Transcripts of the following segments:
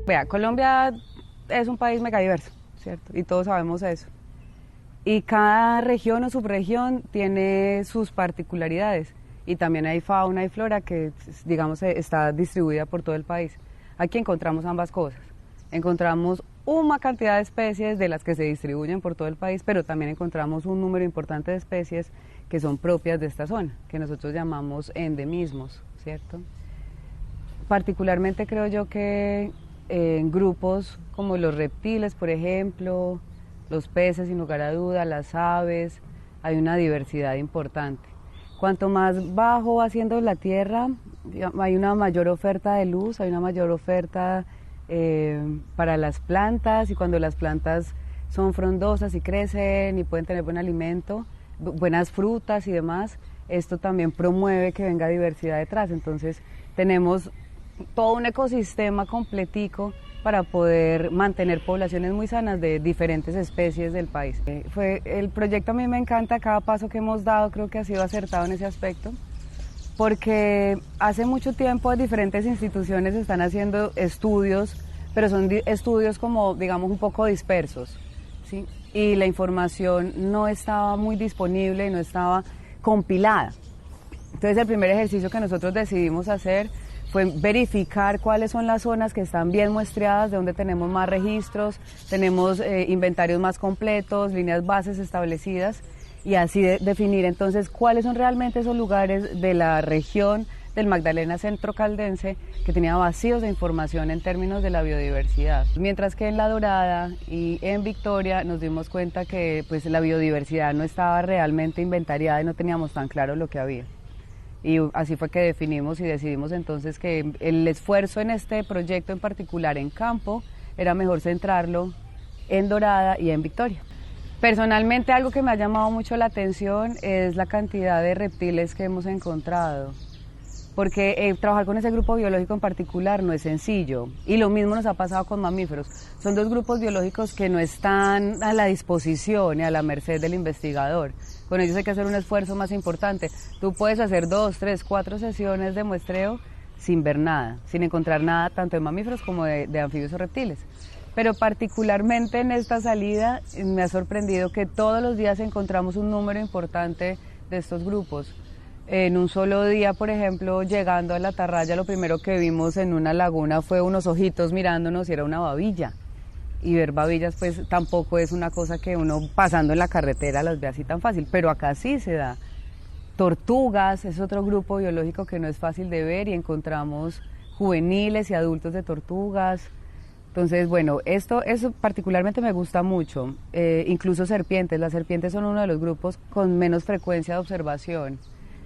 Vea, Colombia es un país megadiverso, ¿cierto? Y todos sabemos eso. Y cada región o subregión tiene sus particularidades. Y también hay fauna y flora que, digamos, está distribuida por todo el país. Aquí encontramos ambas cosas. Encontramos una cantidad de especies de las que se distribuyen por todo el país, pero también encontramos un número importante de especies que son propias de esta zona, que nosotros llamamos endemismos, ¿cierto? Particularmente creo yo que en grupos como los reptiles, por ejemplo, los peces, sin lugar a duda, las aves, hay una diversidad importante. Cuanto más bajo va siendo la tierra, hay una mayor oferta de luz, hay una mayor oferta para las plantas, y cuando las plantas son frondosas y crecen y pueden tener buen alimento, buenas frutas y demás, esto también promueve que venga diversidad detrás. Entonces tenemos todo un ecosistema completico para poder mantener poblaciones muy sanas de diferentes especies del país. El proyecto a mí me encanta, cada paso que hemos dado creo que ha sido acertado en ese aspecto, porque hace mucho tiempo diferentes instituciones están haciendo estudios, pero son estudios como, digamos, un poco dispersos, ¿sí? Y la información no estaba muy disponible, no estaba compilada. Entonces el primer ejercicio que nosotros decidimos hacer fue verificar cuáles son las zonas que están bien muestreadas, de donde tenemos más registros, tenemos inventarios más completos, líneas bases establecidas, y así definir entonces cuáles son realmente esos lugares de la región del Magdalena Centro Caldense que tenía vacíos de información en términos de la biodiversidad. Mientras que en La Dorada y en Victoria nos dimos cuenta que pues, la biodiversidad no estaba realmente inventariada y no teníamos tan claro lo que había. Y así fue que definimos y decidimos entonces que el esfuerzo en este proyecto en particular en campo era mejor centrarlo en Dorada y en Victoria. Personalmente algo que me ha llamado mucho la atención es la cantidad de reptiles que hemos encontrado, porque trabajar con ese grupo biológico en particular no es sencillo, y lo mismo nos ha pasado con mamíferos. Son dos grupos biológicos que no están a la disposición y a la merced del investigador. Con ellos hay que hacer un esfuerzo más importante. Tú puedes hacer 2, 3, 4 sesiones de muestreo sin ver nada, sin encontrar nada tanto de mamíferos como de anfibios o reptiles. Pero particularmente en esta salida me ha sorprendido que todos los días encontramos un número importante de estos grupos. En un solo día, por ejemplo, llegando a la Atarraya, lo primero que vimos en una laguna fue unos ojitos mirándonos y era una babilla. Y ver babillas pues tampoco es una cosa que uno pasando en la carretera las ve así tan fácil, pero acá sí se da. Tortugas es otro grupo biológico que no es fácil de ver, y encontramos juveniles y adultos de tortugas. Entonces, bueno, eso particularmente me gusta mucho. Incluso serpientes, las serpientes son uno de los grupos con menos frecuencia de observación.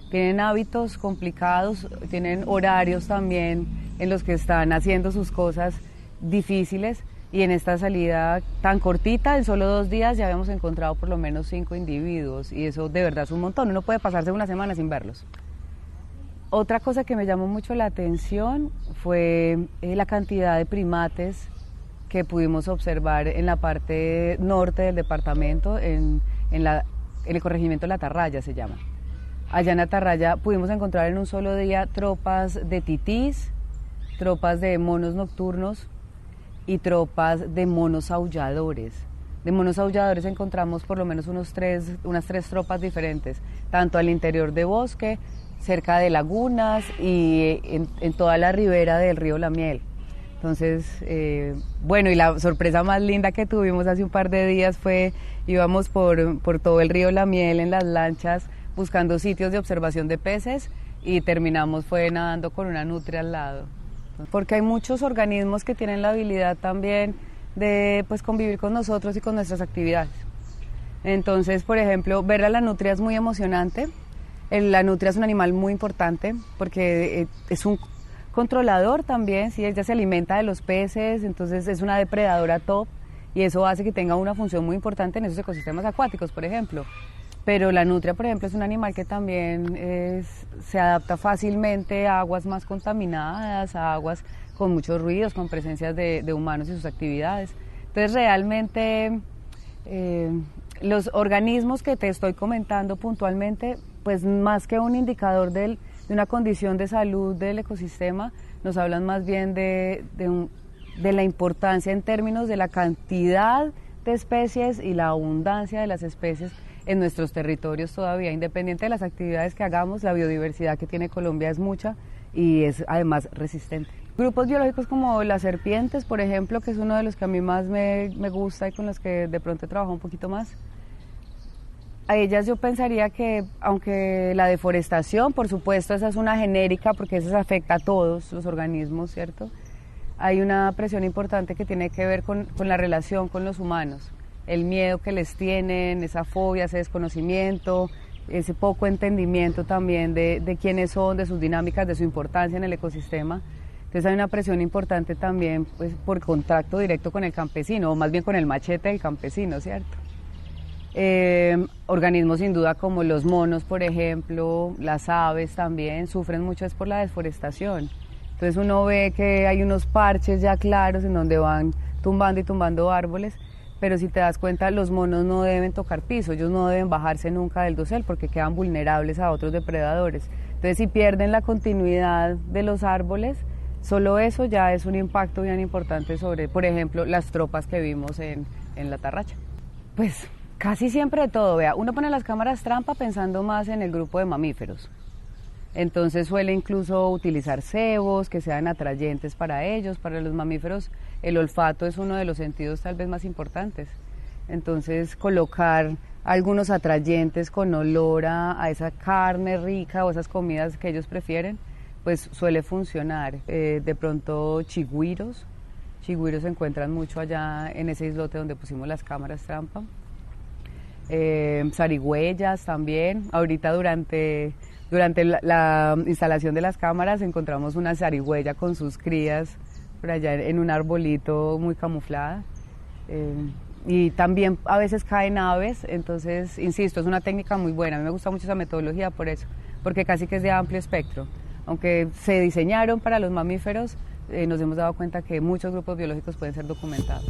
Tienen hábitos complicados, tienen horarios también en los que están haciendo sus cosas difíciles, y en esta salida tan cortita, en solo 2 días, ya habíamos encontrado por lo menos 5 individuos, y eso de verdad es un montón, uno puede pasarse una semana sin verlos. Otra cosa que me llamó mucho la atención fue la cantidad de primates que pudimos observar en la parte norte del departamento, en el corregimiento de La Atarraya se llama. Allá en La Atarraya pudimos encontrar en un solo día tropas de titís, tropas de monos nocturnos y tropas de monos aulladores. De monos aulladores encontramos por lo menos unas 3 tropas diferentes, tanto al interior de bosque, cerca de lagunas y en toda la ribera del río La Miel. Entonces, bueno, y la sorpresa más linda que tuvimos hace un par de días fue, íbamos por todo el río La Miel en las lanchas buscando sitios de observación de peces, y terminamos fue nadando con una nutria al lado. Porque hay muchos organismos que tienen la habilidad también de pues, convivir con nosotros y con nuestras actividades. Entonces, por ejemplo, ver a la nutria es muy emocionante. La nutria es un animal muy importante porque es un controlador también, ¿sí? Ella se alimenta de los peces, entonces es una depredadora top, y eso hace que tenga una función muy importante en esos ecosistemas acuáticos, por ejemplo. Pero la nutria, por ejemplo, es un animal que también se adapta fácilmente a aguas más contaminadas, a aguas con muchos ruidos, con presencias de humanos y sus actividades. Entonces, realmente, los organismos que te estoy comentando puntualmente, pues más que un indicador de una condición de salud del ecosistema, nos hablan más bien de de la importancia en términos de la cantidad de especies y la abundancia de las especies en nuestros territorios todavía. Independiente de las actividades que hagamos, la biodiversidad que tiene Colombia es mucha y es además resistente. Grupos biológicos como las serpientes, por ejemplo, que es uno de los que a mí más me gusta y con los que de pronto he trabajado un poquito más. A ellas yo pensaría que, aunque la deforestación, por supuesto, esa es una genérica porque eso afecta a todos los organismos, ¿cierto? Hay una presión importante que tiene que ver con la relación con los humanos, el miedo que les tienen, esa fobia, ese desconocimiento, ese poco entendimiento también de quiénes son, de sus dinámicas, de su importancia en el ecosistema. Entonces hay una presión importante también pues, por contacto directo con el campesino, o más bien con el machete del campesino, ¿cierto? Organismos sin duda como los monos, por ejemplo, las aves también sufren mucho es por la deforestación. Entonces uno ve que hay unos parches ya claros en donde van tumbando y tumbando árboles, pero si te das cuenta los monos no deben tocar piso, ellos no deben bajarse nunca del dosel porque quedan vulnerables a otros depredadores. Entonces si pierden la continuidad de los árboles, solo eso ya es un impacto bien importante sobre, por ejemplo, las tropas que vimos en la Tarracha. Pues casi siempre de todo, vea, uno pone las cámaras trampa pensando más en el grupo de mamíferos. Entonces suele incluso utilizar cebos que sean atrayentes para ellos. Para los mamíferos el olfato es uno de los sentidos tal vez más importantes. Entonces colocar algunos atrayentes con olor a esa carne rica o esas comidas que ellos prefieren, pues suele funcionar. De pronto chigüiros se encuentran mucho allá en ese islote donde pusimos las cámaras trampa. Zarigüeyas también. Ahorita durante la instalación de las cámaras encontramos una zarigüeya con sus crías por allá en un arbolito muy camuflada. Y también a veces caen aves, entonces, insisto, es una técnica muy buena. A mí me gusta mucho esa metodología por eso, porque casi que es de amplio espectro. Aunque se diseñaron para los mamíferos, nos hemos dado cuenta que muchos grupos biológicos pueden ser documentados.